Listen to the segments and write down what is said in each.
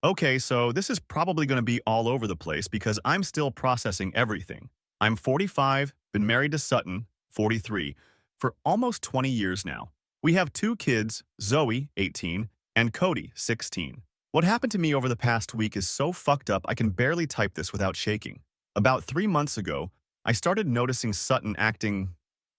Okay, so this is probably going to be all over the place because I'm still processing everything. I'm 45, been married to Sutton, 43, for almost 20 years now. We have two kids, Zoe, 18, and Cody, 16. What happened to me over the past week is so fucked up I can barely type this without shaking. About 3 months ago, I started noticing Sutton acting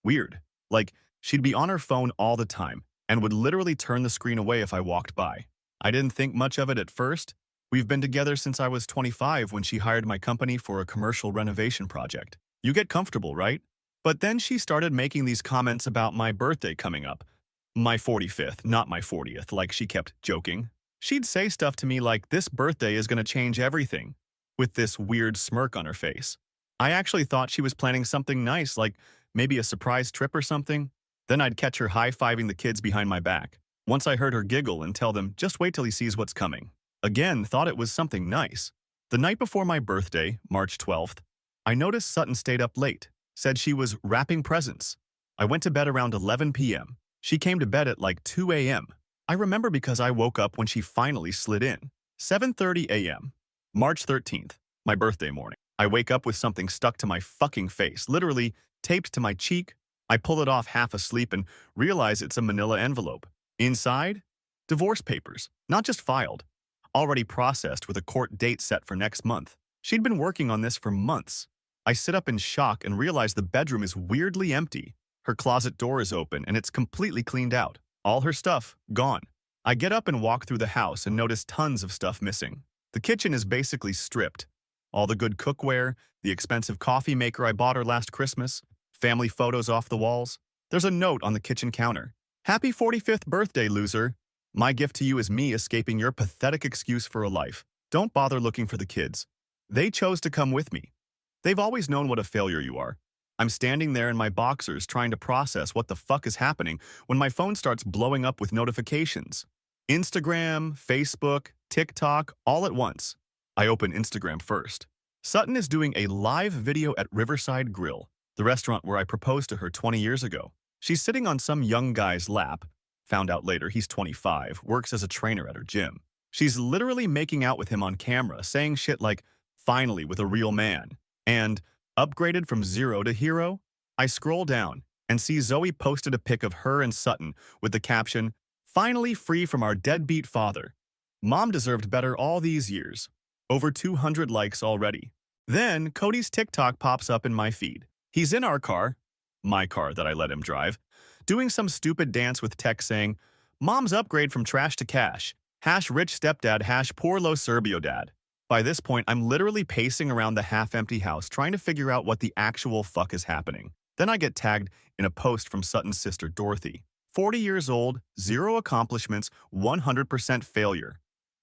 weird. Like, she'd be on her phone all the time and would literally turn the screen away if I walked by. I didn't think much of it at first. We've been together since I was 25 when she hired my company for a commercial renovation project. You get comfortable, right? But then she started making these comments about my birthday coming up. My 45th, not my 40th, like she kept joking. She'd say stuff to me like, this birthday is going to change everything, with this weird smirk on her face. I actually thought she was planning something nice, like maybe a surprise trip or something. Then I'd catch her high-fiving the kids behind my back. Once I heard her giggle and tell them, just wait till he sees what's coming. Again, thought it was something nice. The night before my birthday, March 12th, I noticed Sutton stayed up late, said she was wrapping presents. I went to bed around 11 p.m. She came to bed at like 2 a.m. I remember because I woke up when she finally slid in. 7:30 a.m. March 13th, my birthday morning. I wake up with something stuck to my fucking face, literally taped to my cheek. I pull it off half asleep and realize it's a manila envelope. Inside, divorce papers, not just filed, already processed with a court date set for next month. She'd been working on this for months. I sit up in shock and realize the bedroom is weirdly empty. Her closet door is open and it's completely cleaned out. All her stuff, gone. I get up and walk through the house and notice tons of stuff missing. The kitchen is basically stripped. All the good cookware, the expensive coffee maker I bought her last Christmas, family photos off the walls. There's a note on the kitchen counter. Happy 45th birthday, loser. My gift to you is me escaping your pathetic excuse for a life. Don't bother looking for the kids. They chose to come with me. They've always known what a failure you are. I'm standing there in my boxers trying to process what the fuck is happening when my phone starts blowing up with notifications. Instagram, Facebook, TikTok, all at once. I open Instagram first. Sutton is doing a live video at Riverside Grill, the restaurant where I proposed to her 20 years ago. She's sitting on some young guy's lap. Found out later he's 25, works as a trainer at her gym. She's literally making out with him on camera, saying shit like, finally with a real man, and upgraded from zero to hero. I scroll down and see Zoe posted a pic of her and Sutton with the caption, finally free from our deadbeat father. Mom deserved better all these years. Over 200 likes already. Then Cody's TikTok pops up in my feed. He's in our car, my car that I let him drive, doing some stupid dance with text saying, Mom's upgrade from trash to cash. Hash rich stepdad, hash poor low Serbio dad. By this point, I'm literally pacing around the half-empty house trying to figure out what the actual fuck is happening. Then I get tagged in a post from Sutton's sister Dorothy. 40 years old, zero accomplishments, 100% failure.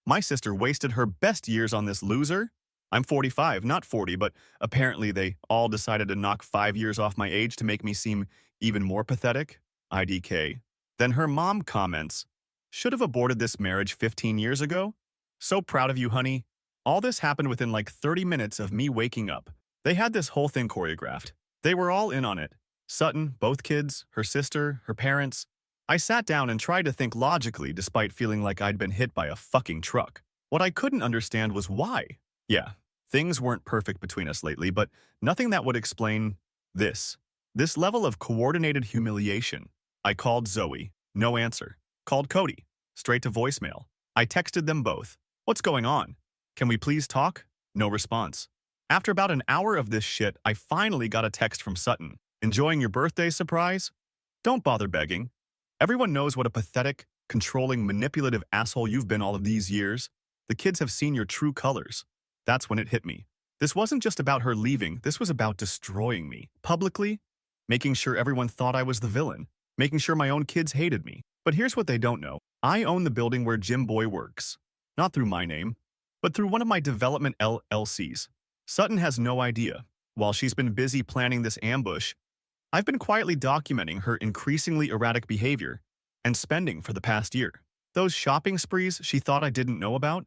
My sister wasted her best years on this loser? I'm 45, not 40, but apparently they all decided to knock 5 years off my age to make me seem even more pathetic. IDK. Then her mom comments, should have aborted this marriage 15 years ago? So proud of you, honey. All this happened within like 30 minutes of me waking up. They had this whole thing choreographed. They were all in on it. Sutton, both kids, her sister, her parents. I sat down and tried to think logically despite feeling like I'd been hit by a fucking truck. What I couldn't understand was why. Yeah, things weren't perfect between us lately, but nothing that would explain this. This level of coordinated humiliation. I called Zoe. No answer. Called Cody. Straight to voicemail. I texted them both. What's going on? Can we please talk? No response. After about an hour of this shit, I finally got a text from Sutton. Enjoying your birthday surprise? Don't bother begging. Everyone knows what a pathetic, controlling, manipulative asshole you've been all of these years. The kids have seen your true colors. That's when it hit me. This wasn't just about her leaving, this was about destroying me. Publicly, making sure everyone thought I was the villain, making sure my own kids hated me. But here's what they don't know. I own the building where Jim Boy works. Not through my name, but through one of my development LLCs. Sutton has no idea. While she's been busy planning this ambush, I've been quietly documenting her increasingly erratic behavior and spending for the past year. Those shopping sprees she thought I didn't know about,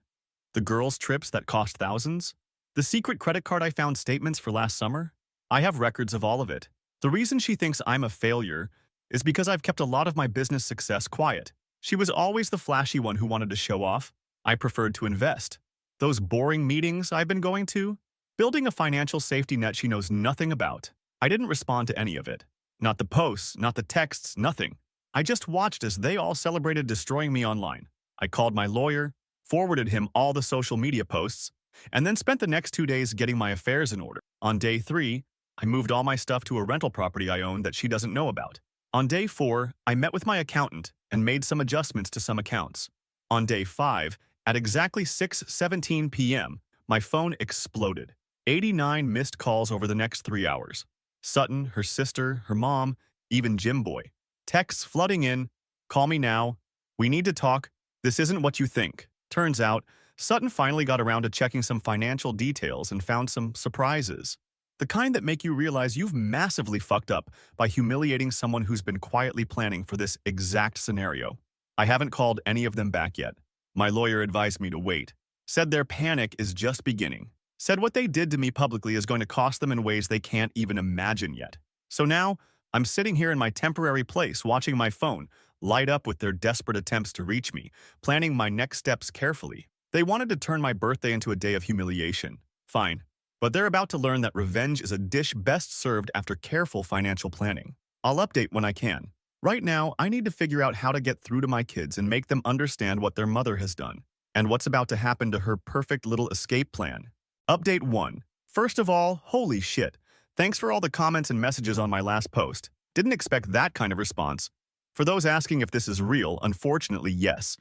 the girls' trips that cost thousands, the secret credit card I found statements for last summer, I have records of all of it. The reason she thinks I'm a failure is because I've kept a lot of my business success quiet. She was always the flashy one who wanted to show off. I preferred to invest. Those boring meetings I've been going to? Building a financial safety net she knows nothing about. I didn't respond to any of it. Not the posts, not the texts, nothing. I just watched as they all celebrated destroying me online. I called my lawyer, forwarded him all the social media posts, and then spent the next 2 days getting my affairs in order. On day 3, I moved all my stuff to a rental property I own that she doesn't know about. On day 4, I met with my accountant and made some adjustments to some accounts. On day 5, at exactly 6:17 p.m., my phone exploded. 89 missed calls over the next 3 hours. Sutton, her sister, her mom, even Jim Boy. Texts flooding in, call me now, we need to talk, this isn't what you think. Turns out, Sutton finally got around to checking some financial details and found some surprises. The kind that make you realize you've massively fucked up by humiliating someone who's been quietly planning for this exact scenario. I haven't called any of them back yet. My lawyer advised me to wait. Said their panic is just beginning. Said what they did to me publicly is going to cost them in ways they can't even imagine yet. So now, I'm sitting here in my temporary place watching my phone light up with their desperate attempts to reach me, planning my next steps carefully. They wanted to turn my birthday into a day of humiliation. Fine. But they're about to learn that revenge is a dish best served after careful financial planning. I'll update when I can. Right now, I need to figure out how to get through to my kids and make them understand what their mother has done, and what's about to happen to her perfect little escape plan. Update 1. First of all, holy shit. Thanks for all the comments and messages on my last post. Didn't expect that kind of response. For those asking if this is real, unfortunately, yes.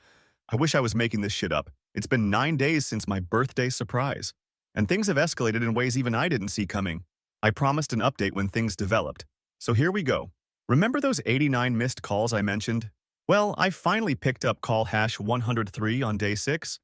I wish I was making this shit up. It's been 9 days since my birthday surprise. And things have escalated in ways even I didn't see coming. I promised an update when things developed. So here we go. Remember those 89 missed calls I mentioned? Well, I finally picked up call hash 103 on day 6.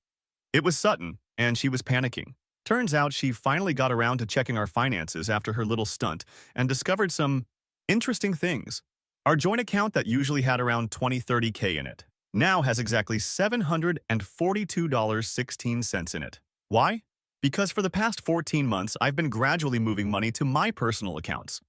It was Sutton, and she was panicking. Turns out she finally got around to checking our finances after her little stunt and discovered some interesting things. Our joint account that usually had around 20–30K in it now has exactly $742.16 in it. Why? Because for the past 14 months, I've been gradually moving money to my personal accounts.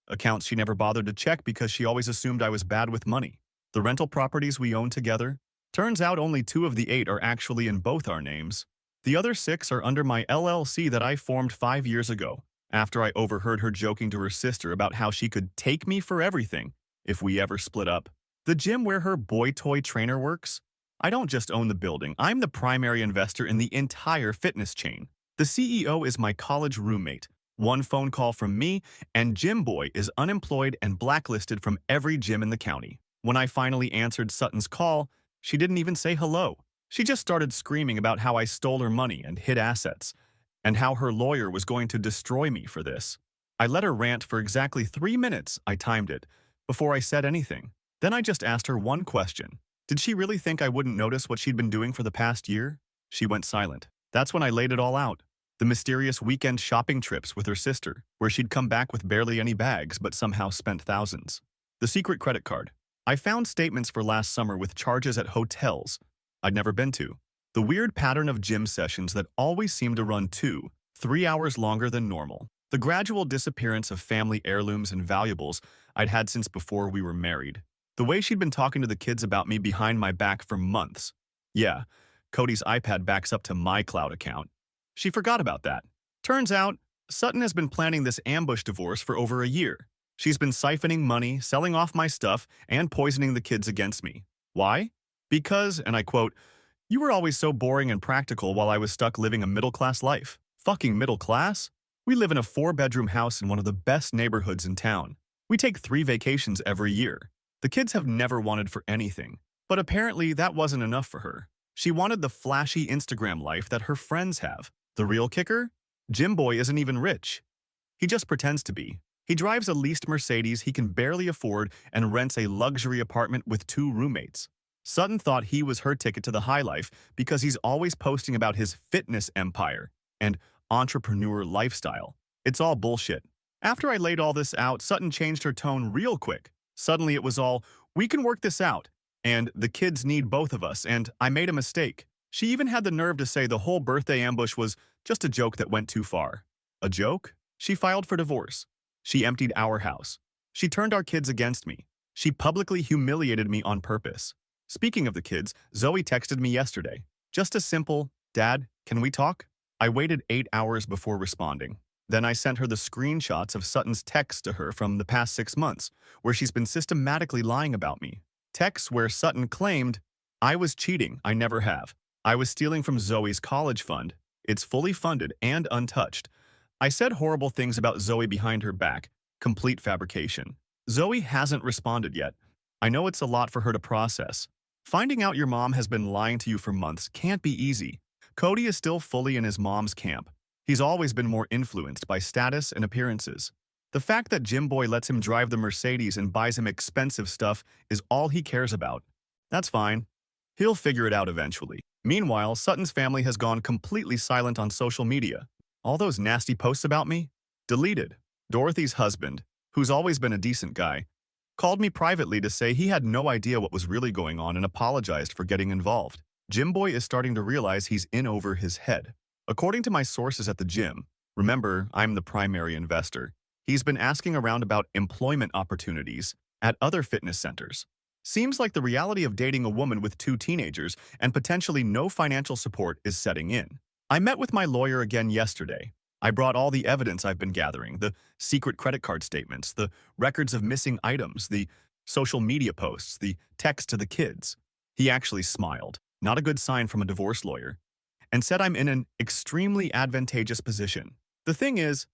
Accounts she never bothered to check because she always assumed I was bad with money. The rental properties we own together? Turns out only 2 of the 8 are actually in both our names. The other 6 are under my LLC that I formed 5 years ago, after I overheard her joking to her sister about how she could take me for everything if we ever split up. The gym where her boy toy trainer works? I don't just own the building, I'm the primary investor in the entire fitness chain. The CEO is my college roommate. One phone call from me, and Gym Boy is unemployed and blacklisted from every gym in the county. When I finally answered Sutton's call, she didn't even say hello. She just started screaming about how I stole her money and hid assets, and how her lawyer was going to destroy me for this. I let her rant for exactly 3 minutes, I timed it, before I said anything. Then I just asked her one question. Did she really think I wouldn't notice what she'd been doing for the past year? She went silent. That's when I laid it all out. The mysterious weekend shopping trips with her sister, where she'd come back with barely any bags but somehow spent thousands. The secret credit card. I found statements for last summer with charges at hotels I'd never been to. The weird pattern of gym sessions that always seemed to run 2–3 hours longer than normal. The gradual disappearance of family heirlooms and valuables I'd had since before we were married. The way she'd been talking to the kids about me behind my back for months. Yeah, Cody's iPad backs up to my cloud account. She forgot about that. Turns out, Sutton has been planning this ambush divorce for over a year. She's been siphoning money, selling off my stuff, and poisoning the kids against me. Why? Because, and I quote, "You were always so boring and practical while I was stuck living a middle-class life." Fucking middle class? We live in a 4-bedroom house in one of the best neighborhoods in town. We take 3 vacations every year. The kids have never wanted for anything. But apparently that wasn't enough for her. She wanted the flashy Instagram life that her friends have. The real kicker? Jim Boy isn't even rich. He just pretends to be. He drives a leased Mercedes he can barely afford and rents a luxury apartment with 2 roommates. Sutton thought he was her ticket to the high life because he's always posting about his fitness empire and entrepreneur lifestyle. It's all bullshit. After I laid all this out, Sutton changed her tone real quick. Suddenly it was all, "We can work this out, and the kids need both of us, and I made a mistake." She even had the nerve to say the whole birthday ambush was just a joke that went too far. A joke? She filed for divorce. She emptied our house. She turned our kids against me. She publicly humiliated me on purpose. Speaking of the kids, Zoe texted me yesterday. Just a simple, "Dad, can we talk?" I waited 8 hours before responding. Then I sent her the screenshots of Sutton's texts to her from the past 6 months, where she's been systematically lying about me. Texts where Sutton claimed, "I was cheating, I never have. I was stealing from Zoe's college fund. It's fully funded and untouched." I said horrible things about Zoe behind her back. Complete fabrication. Zoe hasn't responded yet. I know it's a lot for her to process. Finding out your mom has been lying to you for months can't be easy. Cody is still fully in his mom's camp. He's always been more influenced by status and appearances. The fact that Jim Boy lets him drive the Mercedes and buys him expensive stuff is all he cares about. That's fine. He'll figure it out eventually. Meanwhile, Sutton's family has gone completely silent on social media. All those nasty posts about me? Deleted. Dorothy's husband, who's always been a decent guy, called me privately to say he had no idea what was really going on and apologized for getting involved. Jim Boy is starting to realize he's in over his head. According to my sources at the gym, remember, I'm the primary investor, he's been asking around about employment opportunities at other fitness centers. Seems like the reality of dating a woman with 2 teenagers and potentially no financial support is setting in. I met with my lawyer again yesterday. I brought all the evidence I've been gathering, the secret credit card statements, the records of missing items, the social media posts, the text to the kids. He actually smiled, not a good sign from a divorce lawyer, and said I'm in an extremely advantageous position. The thing is,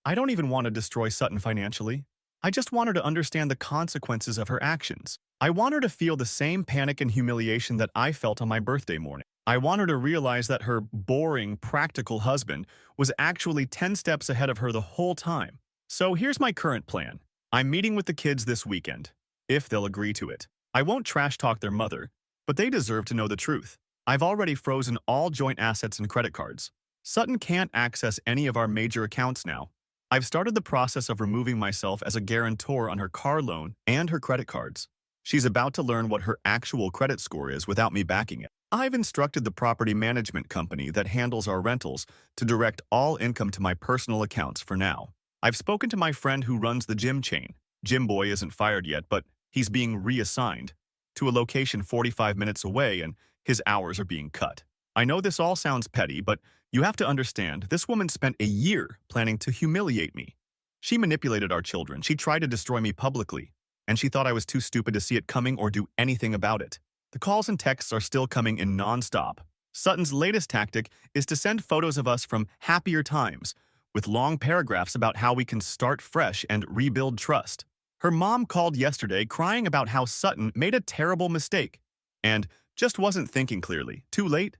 I don't even want to destroy Sutton financially. I just want her to understand the consequences of her actions. I want her to feel the same panic and humiliation that I felt on my birthday morning. I want her to realize that her boring, practical husband was actually 10 steps ahead of her the whole time. So here's my current plan. I'm meeting with the kids this weekend, if they'll agree to it. I won't trash talk their mother, but they deserve to know the truth. I've already frozen all joint assets and credit cards. Sutton can't access any of our major accounts now. I've started the process of removing myself as a guarantor on her car loan and her credit cards. She's about to learn what her actual credit score is without me backing it. I've instructed the property management company that handles our rentals to direct all income to my personal accounts for now. I've spoken to my friend who runs the gym chain. Jim Boy isn't fired yet, but he's being reassigned to a location 45 minutes away and his hours are being cut. I know this all sounds petty, but you have to understand, this woman spent a year planning to humiliate me. She manipulated our children, she tried to destroy me publicly, and she thought I was too stupid to see it coming or do anything about it. The calls and texts are still coming in non-stop. Sutton's latest tactic is to send photos of us from happier times, with long paragraphs about how we can start fresh and rebuild trust. Her mom called yesterday crying about how Sutton made a terrible mistake and just wasn't thinking clearly. Too late?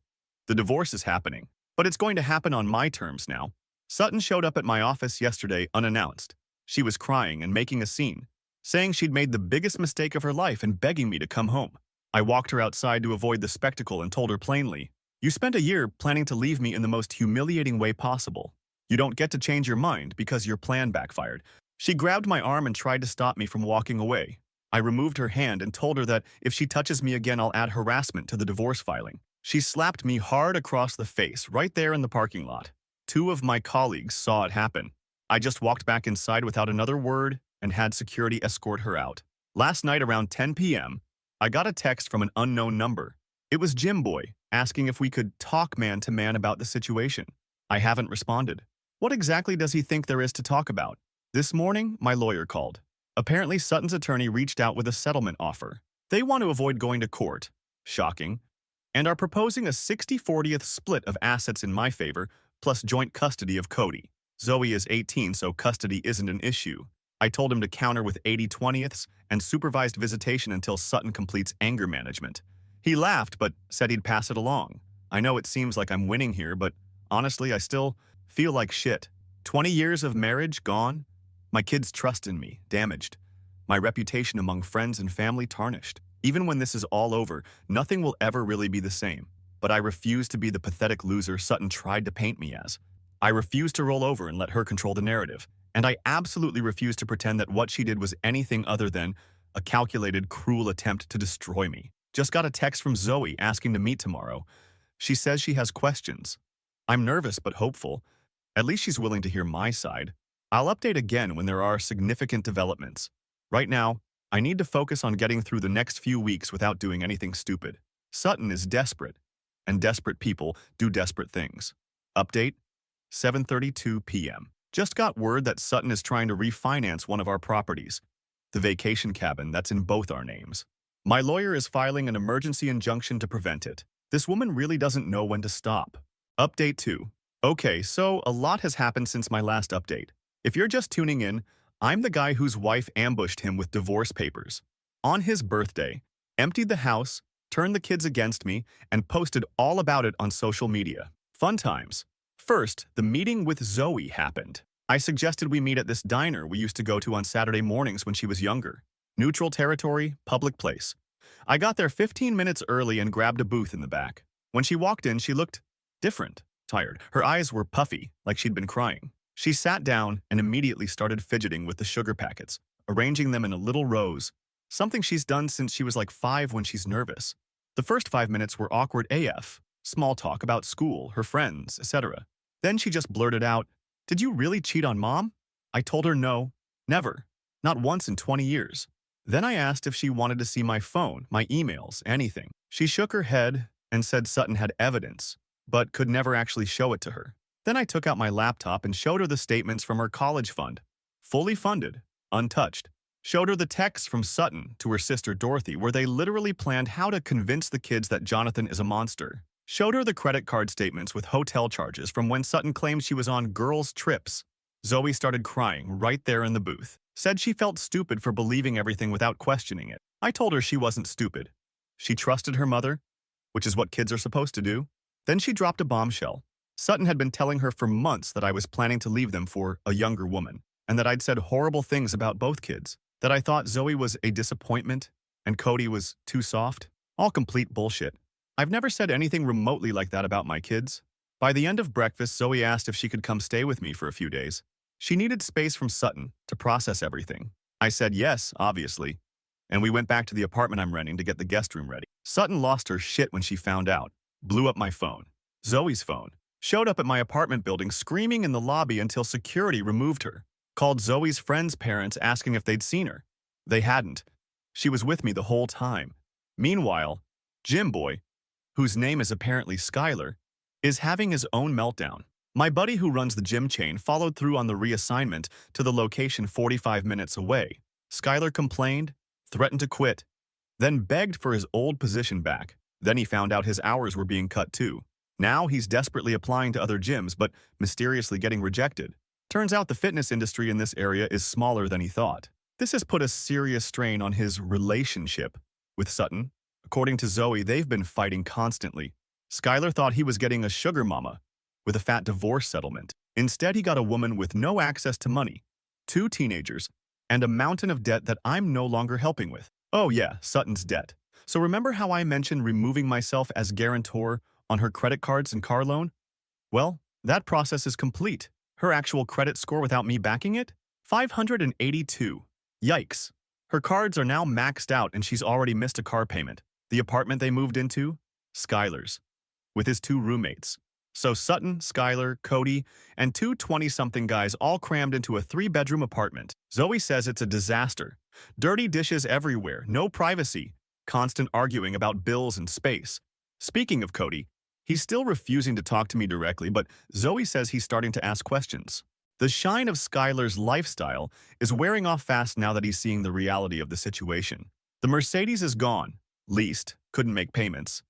The divorce is happening, but it's going to happen on my terms now. Sutton showed up at my office yesterday unannounced. She was crying and making a scene, saying she'd made the biggest mistake of her life and begging me to come home. I walked her outside to avoid the spectacle and told her plainly, "You spent a year planning to leave me in the most humiliating way possible. You don't get to change your mind because your plan backfired." She grabbed my arm and tried to stop me from walking away. I removed her hand and told her that if she touches me again, I'll add harassment to the divorce filing. She slapped me hard across the face right there in the parking lot. 2 of my colleagues saw it happen. I just walked back inside without another word and had security escort her out. Last night around 10 p.m., I got a text from an unknown number. It was Jim Boy asking if we could talk man to man about the situation. I haven't responded. What exactly does he think there is to talk about? This morning, my lawyer called. Apparently, Sutton's attorney reached out with a settlement offer. They want to avoid going to court. Shocking. And are proposing a 60-40th split of assets in my favor, plus joint custody of Cody. Zoe is 18, so custody isn't an issue. I told him to counter with 80-20ths and supervised visitation until Sutton completes anger management. He laughed, but said he'd pass it along. I know it seems like I'm winning here, but honestly, I still feel like shit. 20 years of marriage gone. My kids' trust in me damaged. My reputation among friends and family tarnished. Even when this is all over, nothing will ever really be the same. But I refuse to be the pathetic loser Sutton tried to paint me as. I refuse to roll over and let her control the narrative. And I absolutely refuse to pretend that what she did was anything other than a calculated, cruel attempt to destroy me. Just got a text from Zoe asking to meet tomorrow. She says she has questions. I'm nervous but hopeful. At least she's willing to hear my side. I'll update again when there are significant developments. Right now, I need to focus on getting through the next few weeks without doing anything stupid. Sutton is desperate. and desperate people do desperate things. Update, 7:32 p.m. Just got word that Sutton is trying to refinance one of our properties, the vacation cabin that's in both our names. My lawyer is filing an emergency injunction to prevent it. This woman really doesn't know when to stop. Update 2. Okay, so a lot has happened since my last update. If you're just tuning in, I'm the guy whose wife ambushed him with divorce papers. On his birthday, emptied the house, turned the kids against me, and posted all about it on social media. Fun times. First, the meeting with Zoe happened. I suggested we meet at this diner we used to go to on Saturday mornings when she was younger. Neutral territory, public place. I got there 15 minutes early and grabbed a booth in the back. When she walked in, she looked different, tired. Her eyes were puffy, like she'd been crying. She sat down and immediately started fidgeting with the sugar packets, arranging them in a little rows, something she's done since she was like 5 when she's nervous. The first 5 minutes were awkward AF, small talk about school, her friends, etc. Then she just blurted out, "Did you really cheat on Mom?" I told her no, never, not once in 20 years. Then I asked if she wanted to see my phone, my emails, anything. She shook her head and said Sutton had evidence, but could never actually show it to her. Then I took out my laptop and showed her the statements from her college fund, fully funded, untouched. Showed her the texts from Sutton to her sister Dorothy where they literally planned how to convince the kids that Jonathan is a monster. Showed her the credit card statements with hotel charges from when Sutton claimed she was on girls' trips. Zoe started crying right there in the booth. Said she felt stupid for believing everything without questioning it. I told her she wasn't stupid. She trusted her mother, which is what kids are supposed to do. Then she dropped a bombshell. Sutton had been telling her for months that I was planning to leave them for a younger woman, and that I'd said horrible things about both kids, that I thought Zoe was a disappointment and Cody was too soft. All complete bullshit. I've never said anything remotely like that about my kids. By the end of breakfast, Zoe asked if she could come stay with me for a few days. She needed space from Sutton to process everything. I said yes, obviously, and we went back to the apartment I'm renting to get the guest room ready. Sutton lost her shit when she found out, blew up my phone, Zoe's phone, showed up at my apartment building screaming in the lobby until security removed her, called Zoe's friends' parents asking if they'd seen her. They hadn't. She was with me the whole time. Meanwhile, Jim Boy, whose name is apparently Skylar, is having his own meltdown. My buddy who runs the gym chain followed through on the reassignment to the location 45 minutes away. Skylar complained, threatened to quit, then begged for his old position back. Then he found out his hours were being cut too. Now he's desperately applying to other gyms but mysteriously getting rejected. Turns out the fitness industry in this area is smaller than he thought. This has put a serious strain on his relationship with Sutton. According to Zoe, they've been fighting constantly. Skylar thought he was getting a sugar mama with a fat divorce settlement. Instead, he got a woman with no access to money, 2 teenagers, and a mountain of debt that I'm no longer helping with. Oh yeah, Sutton's debt. So remember how I mentioned removing myself as guarantor on her credit cards and car loan? Well, that process is complete. Her actual credit score without me backing it? 582. Yikes. Her cards are now maxed out and she's already missed a car payment. The apartment they moved into? Skylar's, with his 2 roommates. So Sutton, Skylar, Cody, and 2 20-something guys all crammed into a 3-bedroom apartment. Zoe says it's a disaster. Dirty dishes everywhere, no privacy, constant arguing about bills and space. Speaking of Cody, he's still refusing to talk to me directly, but Zoe says he's starting to ask questions. The shine of Skylar's lifestyle is wearing off fast now that he's seeing the reality of the situation. The Mercedes is gone, leased, couldn't make payments.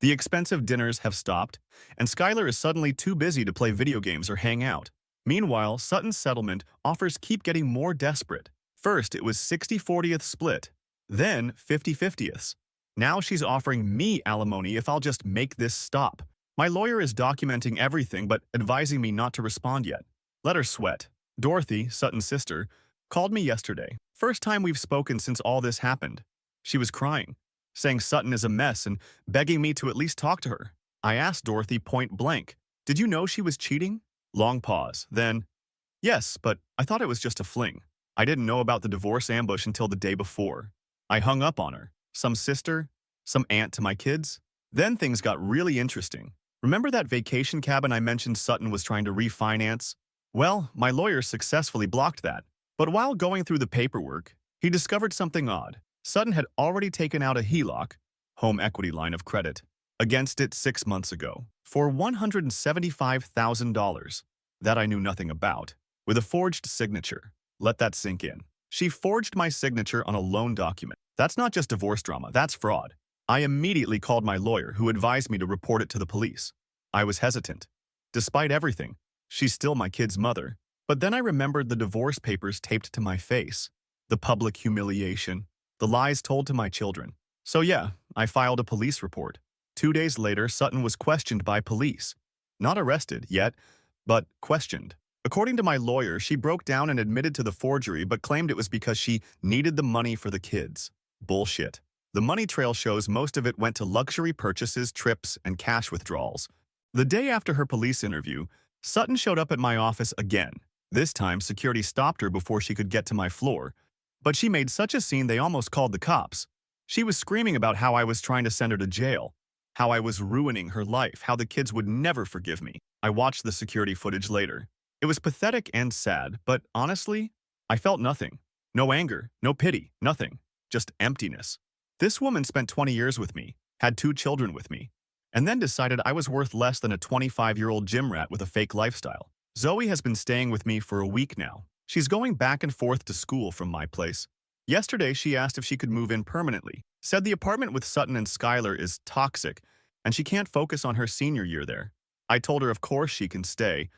The expensive dinners have stopped, and Skylar is suddenly too busy to play video games or hang out. Meanwhile, Sutton's settlement offers keep getting more desperate. First, it was 60/40th split, then 50/50ths. Now she's offering me alimony if I'll just make this stop. My lawyer is documenting everything but advising me not to respond yet. Let her sweat. Dorothy, Sutton's sister, called me yesterday. First time we've spoken since all this happened. She was crying, saying Sutton is a mess and begging me to at least talk to her. I asked Dorothy point blank, "Did you know she was cheating?" Long pause, then, "Yes, but I thought it was just a fling. I didn't know about the divorce ambush until the day before." I hung up on her. Some sister? Some aunt to my kids? Then things got really interesting. Remember that vacation cabin I mentioned Sutton was trying to refinance? Well, my lawyer successfully blocked that. But while going through the paperwork, he discovered something odd. Sutton had already taken out a HELOC, home equity line of credit, against it 6 months ago for $175,000 that I knew nothing about, with a forged signature. Let that sink in. She forged my signature on a loan document. That's not just divorce drama, that's fraud. I immediately called my lawyer, who advised me to report it to the police. I was hesitant. Despite everything, she's still my kid's mother. But then I remembered the divorce papers taped to my face, the public humiliation, the lies told to my children. So yeah, I filed a police report. 2 days later, Sutton was questioned by police. Not arrested yet, but questioned. According to my lawyer, she broke down and admitted to the forgery but claimed it was because she needed the money for the kids. Bullshit. The money trail shows most of it went to luxury purchases, trips, and cash withdrawals. The day after her police interview, Sutton showed up at my office again. This time, security stopped her before she could get to my floor, but she made such a scene they almost called the cops. She was screaming about how I was trying to send her to jail, how I was ruining her life, how the kids would never forgive me. I watched the security footage later. It was pathetic and sad, but honestly, I felt nothing. No anger, no pity, nothing. Just emptiness. This woman spent 20 years with me, had 2 children with me, and then decided I was worth less than a 25-year-old gym rat with a fake lifestyle. Zoe has been staying with me for a week now. She's going back and forth to school from my place. Yesterday, she asked if she could move in permanently, said the apartment with Sutton and Skylar is toxic, and she can't focus on her senior year there. I told her of course she can stay.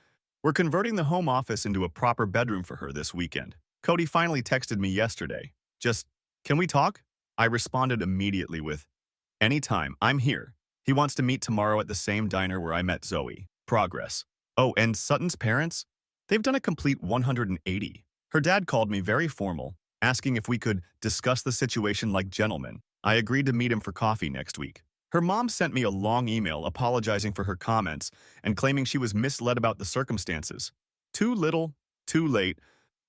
We're converting the home office into a proper bedroom for her this weekend. Cody finally texted me yesterday. Just, can we talk? I responded immediately with, anytime, I'm here. He wants to meet tomorrow at the same diner where I met Zoe. Progress. Oh, and Sutton's parents? They've done a complete 180. Her dad called me very formal, asking if we could discuss the situation like gentlemen. I agreed to meet him for coffee next week. Her mom sent me a long email apologizing for her comments and claiming she was misled about the circumstances. Too little, too late,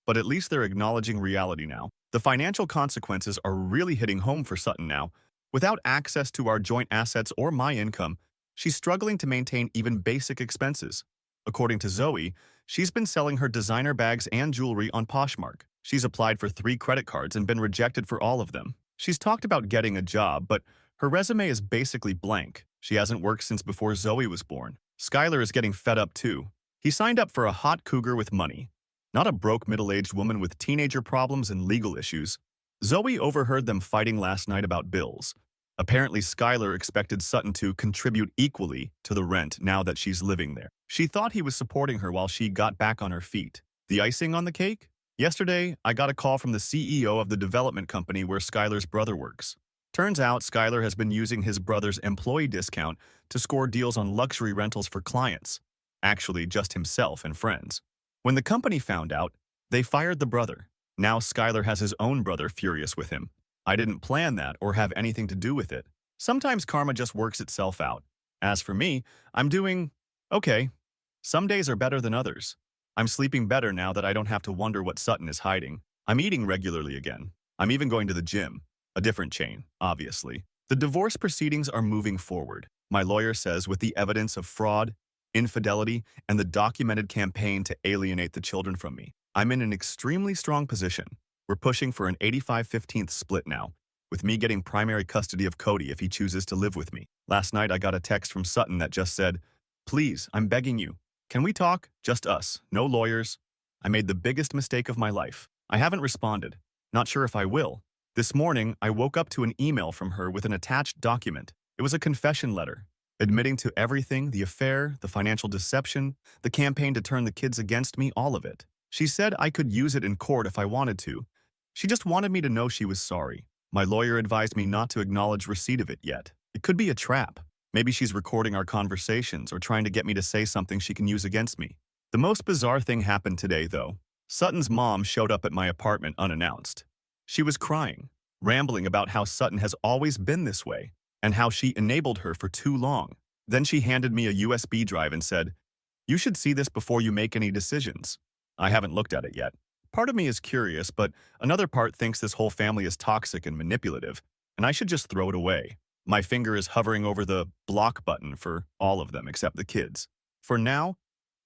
but at least they're acknowledging reality now. The financial consequences are really hitting home for Sutton now. Without access to our joint assets or my income, she's struggling to maintain even basic expenses. According to Zoe, she's been selling her designer bags and jewelry on Poshmark. She's applied for 3 credit cards and been rejected for all of them. She's talked about getting a job, but her resume is basically blank. She hasn't worked since before Zoe was born. Skylar is getting fed up too. He signed up for a hot cougar with money, not a broke middle-aged woman with teenager problems and legal issues. Zoe overheard them fighting last night about bills. Apparently, Skylar expected Sutton to contribute equally to the rent now that she's living there. She thought he was supporting her while she got back on her feet. The icing on the cake? Yesterday, I got a call from the CEO of the development company where Skylar's brother works. Turns out Skylar has been using his brother's employee discount to score deals on luxury rentals for clients. Actually, just himself and friends. When the company found out, they fired the brother. Now Skylar has his own brother furious with him. I didn't plan that or have anything to do with it. Sometimes karma just works itself out. As for me, I'm doing okay. Some days are better than others. I'm sleeping better now that I don't have to wonder what Sutton is hiding. I'm eating regularly again. I'm even going to the gym. A different chain, obviously. The divorce proceedings are moving forward. My lawyer says with the evidence of fraud, infidelity, and the documented campaign to alienate the children from me, I'm in an extremely strong position. We're pushing for an 85-15 split now, with me getting primary custody of Cody if he chooses to live with me. Last night I got a text from Sutton that just said, "Please, I'm begging you. Can we talk? Just us. No lawyers." I made the biggest mistake of my life. I haven't responded. Not sure if I will. This morning, I woke up to an email from her with an attached document. It was a confession letter, admitting to everything, the affair, the financial deception, the campaign to turn the kids against me, all of it. She said I could use it in court if I wanted to. She just wanted me to know she was sorry. My lawyer advised me not to acknowledge receipt of it yet. It could be a trap. Maybe she's recording our conversations or trying to get me to say something she can use against me. The most bizarre thing happened today, though. Sutton's mom showed up at my apartment unannounced. She was crying, rambling about how Sutton has always been this way and how she enabled her for too long. Then she handed me a USB drive and said, "You should see this before you make any decisions." I haven't looked at it yet. Part of me is curious, but another part thinks this whole family is toxic and manipulative, and I should just throw it away. My finger is hovering over the block button for all of them except the kids. For now,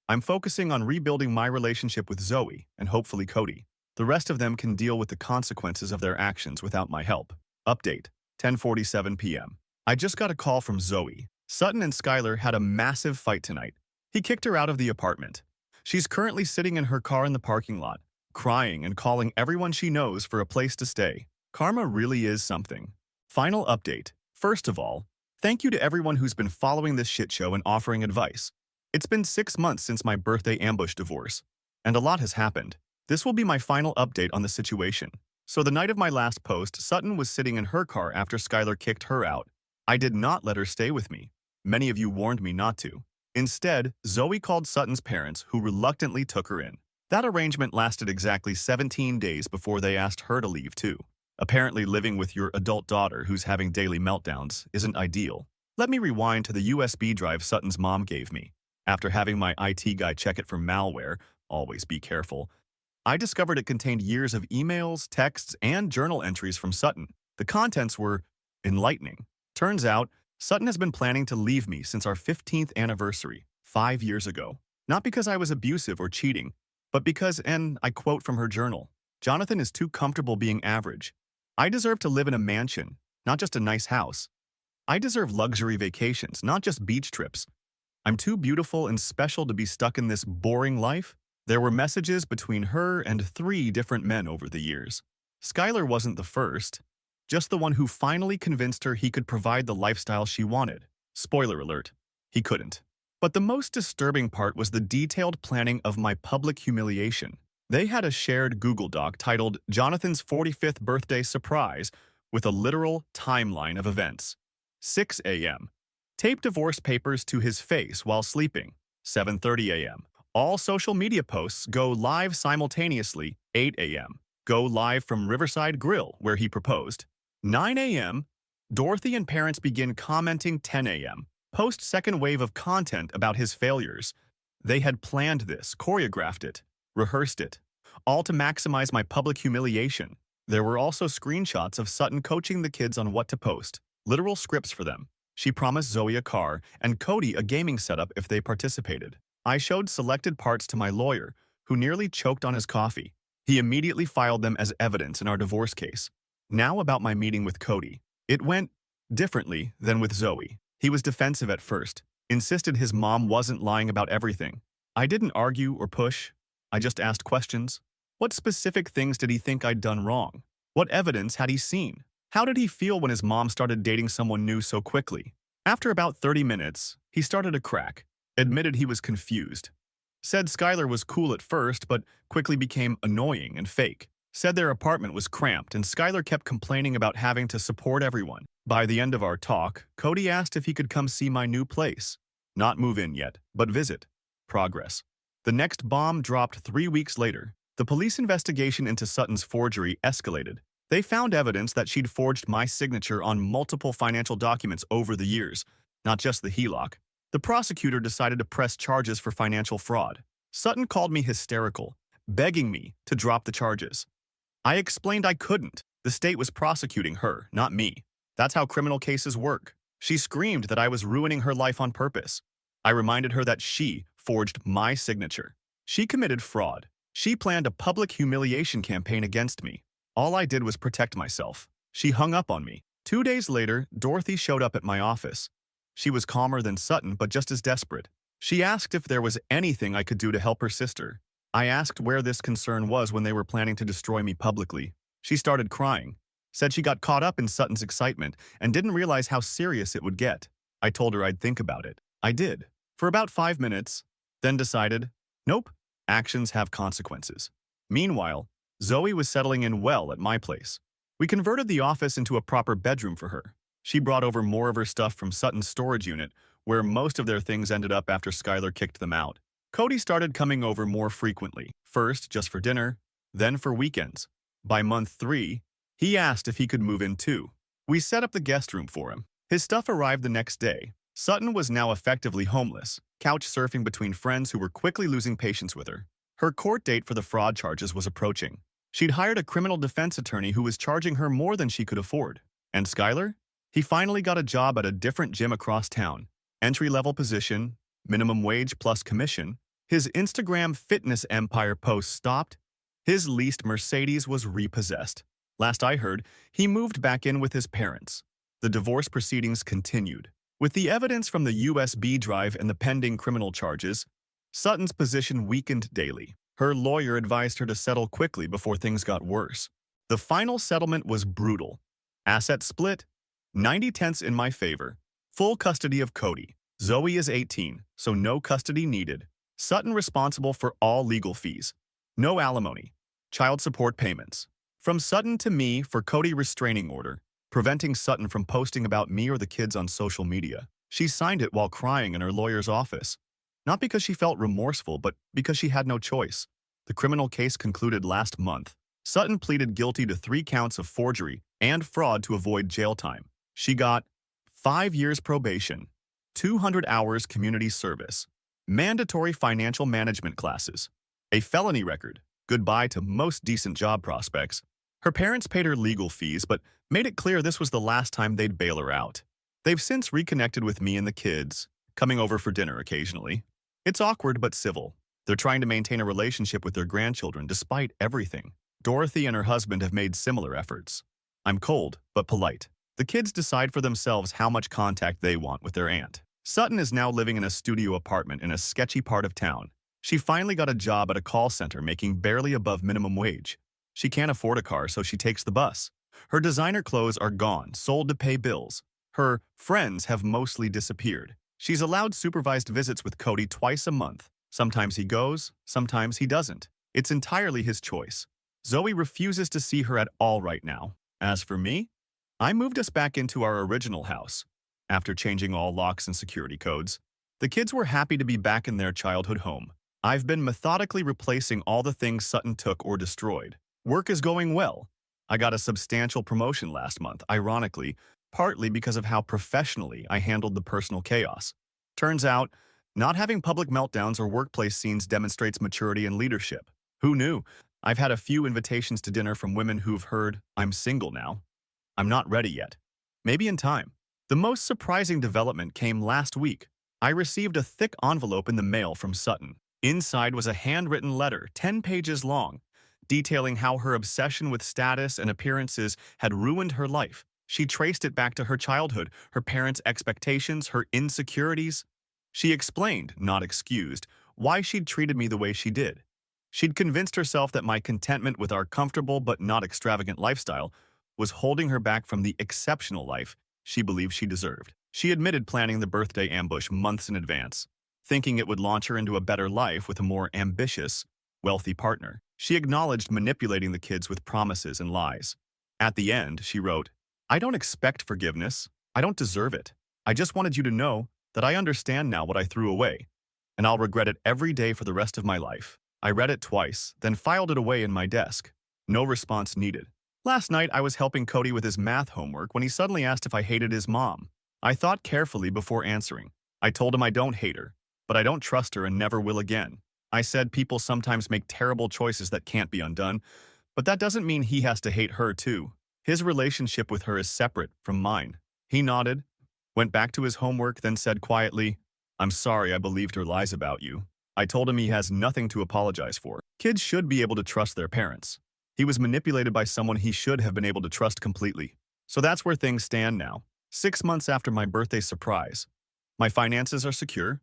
I'm focusing on rebuilding my relationship with Zoe and hopefully Cody. The rest of them can deal with the consequences of their actions without my help. Update, 10:47 p.m. I just got a call from Zoe, Sutton and Skylar had a massive fight tonight. He kicked her out of the apartment. She's currently sitting in her car in the parking lot, crying and calling everyone she knows for a place to stay. Karma really is something. Final update. First of all, thank you to everyone who's been following this shit show and offering advice. It's been 6 months since my birthday ambush divorce, and a lot has happened. This will be my final update on the situation. So the night of my last post, Sutton was sitting in her car after Skylar kicked her out. I did not let her stay with me. Many of you warned me not to. Instead, Zoe called Sutton's parents, who reluctantly took her in. That arrangement lasted exactly 17 days before they asked her to leave too. Apparently living with your adult daughter who's having daily meltdowns isn't ideal. Let me rewind to the USB drive Sutton's mom gave me. After having my IT guy check it for malware, always be careful, I discovered it contained years of emails, texts, and journal entries from Sutton. The contents were enlightening. Turns out, Sutton has been planning to leave me since our 15th anniversary, 5 years ago. Not because I was abusive or cheating, but because, and I quote from her journal, "Jonathan is too comfortable being average. I deserve to live in a mansion, not just a nice house. I deserve luxury vacations, not just beach trips. I'm too beautiful and special to be stuck in this boring life." There were messages between her and 3 different men over the years. Skylar wasn't the first, just the one who finally convinced her he could provide the lifestyle she wanted. Spoiler alert, he couldn't. But the most disturbing part was the detailed planning of my public humiliation. They had a shared Google Doc titled Jonathan's 45th Birthday Surprise with a literal timeline of events. 6 a.m. Tape divorce papers to his face while sleeping. 7:30 a.m. All social media posts go live simultaneously. 8 a.m. Go live from Riverside Grill, where he proposed. 9 a.m. Dorothy and parents begin commenting. 10 a.m. Post second wave of content about his failures. They had planned this, choreographed it, rehearsed it, all to maximize my public humiliation. There were also screenshots of Sutton coaching the kids on what to post, literal scripts for them. She promised Zoe a car and Cody a gaming setup if they participated. I showed selected parts to my lawyer, who nearly choked on his coffee. He immediately filed them as evidence in our divorce case. Now about my meeting with Cody. It went differently than with Zoe. He was defensive at first, insisted his mom wasn't lying about everything. I didn't argue or push. I just asked questions. What specific things did he think I'd done wrong? What evidence had he seen? How did he feel when his mom started dating someone new so quickly? After about 30 minutes, he started to crack, admitted he was confused. Said Skylar was cool at first, but quickly became annoying and fake. Said their apartment was cramped and Skylar kept complaining about having to support everyone. By the end of our talk, Cody asked if he could come see my new place. Not move in yet, but visit. Progress. The next bomb dropped 3 weeks later. The police investigation into Sutton's forgery escalated. They found evidence that she'd forged my signature on multiple financial documents over the years, not just the HELOC. The prosecutor decided to press charges for financial fraud. Sutton called me hysterical, begging me to drop the charges. I explained I couldn't. The state was prosecuting her, not me. That's how criminal cases work. She screamed that I was ruining her life on purpose. I reminded her that she forged my signature. She committed fraud. She planned a public humiliation campaign against me. All I did was protect myself. She hung up on me. 2 days later, Dorothy showed up at my office. She was calmer than Sutton, but just as desperate. She asked if there was anything I could do to help her sister. I asked where this concern was when they were planning to destroy me publicly. She started crying, said she got caught up in Sutton's excitement and didn't realize how serious it would get. I told her I'd think about it. I did, for about 5 minutes, then decided, nope, actions have consequences. Meanwhile, Zoe was settling in well at my place. We converted the office into a proper bedroom for her. She brought over more of her stuff from Sutton's storage unit, where most of their things ended up after Skylar kicked them out. Cody started coming over more frequently, first just for dinner, then for weekends. By month 3, he asked if he could move in too. We set up the guest room for him. His stuff arrived the next day. Sutton was now effectively homeless, couch surfing between friends who were quickly losing patience with her. Her court date for the fraud charges was approaching. She'd hired a criminal defense attorney who was charging her more than she could afford. And Skylar? He finally got a job at a different gym across town. Entry-level position, minimum wage plus commission. His Instagram fitness empire post stopped. His leased Mercedes was repossessed. Last I heard, he moved back in with his parents. The divorce proceedings continued. With the evidence from the USB drive and the pending criminal charges, Sutton's position weakened daily. Her lawyer advised her to settle quickly before things got worse. The final settlement was brutal. Asset split, 90/10 in my favor. Full custody of Cody. Zoe is 18, so no custody needed. Sutton responsible for all legal fees. No alimony. Child support payments. From Sutton to me for Cody restraining order, preventing Sutton from posting about me or the kids on social media. She signed it while crying in her lawyer's office. Not because she felt remorseful, but because she had no choice. The criminal case concluded last month. Sutton pleaded guilty to 3 counts of forgery and fraud to avoid jail time. She got 5 years probation, 200 hours community service, mandatory financial management classes, a felony record, goodbye to most decent job prospects. Her parents paid her legal fees, but made it clear this was the last time they'd bail her out. They've since reconnected with me and the kids, coming over for dinner occasionally. It's awkward but civil. They're trying to maintain a relationship with their grandchildren despite everything. Dorothy and her husband have made similar efforts. I'm cold, but polite. The kids decide for themselves how much contact they want with their aunt. Sutton is now living in a studio apartment in a sketchy part of town. She finally got a job at a call center making barely above minimum wage. She can't afford a car, so she takes the bus. Her designer clothes are gone, sold to pay bills. Her friends have mostly disappeared. She's allowed supervised visits with Cody twice a month. Sometimes he goes, sometimes he doesn't. It's entirely his choice. Zoe refuses to see her at all right now. As for me, I moved us back into our original house. After changing all locks and security codes, the kids were happy to be back in their childhood home. I've been methodically replacing all the things Sutton took or destroyed. Work is going well. I got a substantial promotion last month, ironically, partly because of how professionally I handled the personal chaos. Turns out, not having public meltdowns or workplace scenes demonstrates maturity and leadership. Who knew? I've had a few invitations to dinner from women who've heard, I'm single now. I'm not ready yet. Maybe in time. The most surprising development came last week. I received a thick envelope in the mail from Sutton. Inside was a handwritten letter, 10 pages long, detailing how her obsession with status and appearances had ruined her life. She traced it back to her childhood, her parents' expectations, her insecurities. She explained, not excused, why she'd treated me the way she did. She'd convinced herself that my contentment with our comfortable but not extravagant lifestyle was holding her back from the exceptional life she believed she deserved. She admitted planning the birthday ambush months in advance, thinking it would launch her into a better life with a more ambitious, wealthy partner. She acknowledged manipulating the kids with promises and lies. At the end, she wrote, I don't expect forgiveness. I don't deserve it. I just wanted you to know that I understand now what I threw away, and I'll regret it every day for the rest of my life. I read it twice, then filed it away in my desk. No response needed. Last night, I was helping Cody with his math homework when he suddenly asked if I hated his mom. I thought carefully before answering. I told him I don't hate her, but I don't trust her and never will again. I said people sometimes make terrible choices that can't be undone, but that doesn't mean he has to hate her too. His relationship with her is separate from mine. He nodded, went back to his homework, then said quietly, I'm sorry I believed her lies about you. I told him he has nothing to apologize for. Kids should be able to trust their parents. He was manipulated by someone he should have been able to trust completely. So that's where things stand now. 6 months after my birthday surprise. My finances are secure.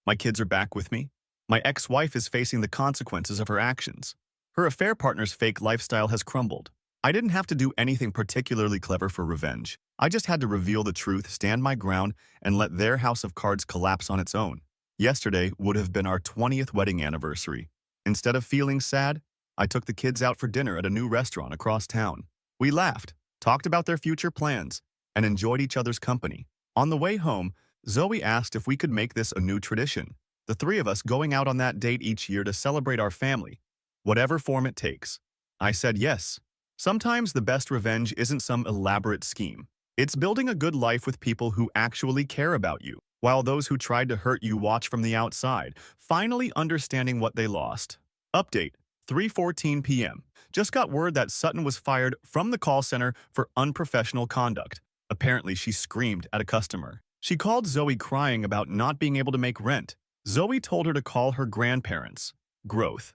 My kids are back with me. My ex-wife is facing the consequences of her actions. Her affair partner's fake lifestyle has crumbled. I didn't have to do anything particularly clever for revenge. I just had to reveal the truth, stand my ground, and let their house of cards collapse on its own. Yesterday would have been our 20th wedding anniversary. Instead of feeling sad, I took the kids out for dinner at a new restaurant across town. We laughed, talked about their future plans, and enjoyed each other's company. On the way home, Zoe asked if we could make this a new tradition, the 3 of us going out on that date each year to celebrate our family, whatever form it takes. I said yes. Sometimes the best revenge isn't some elaborate scheme. It's building a good life with people who actually care about you, while those who tried to hurt you watch from the outside, finally understanding what they lost. Update, 3:14 p.m. Just got word that Sutton was fired from the call center for unprofessional conduct. Apparently, she screamed at a customer. She called Zoe crying about not being able to make rent. Zoe told her to call her grandparents. Growth.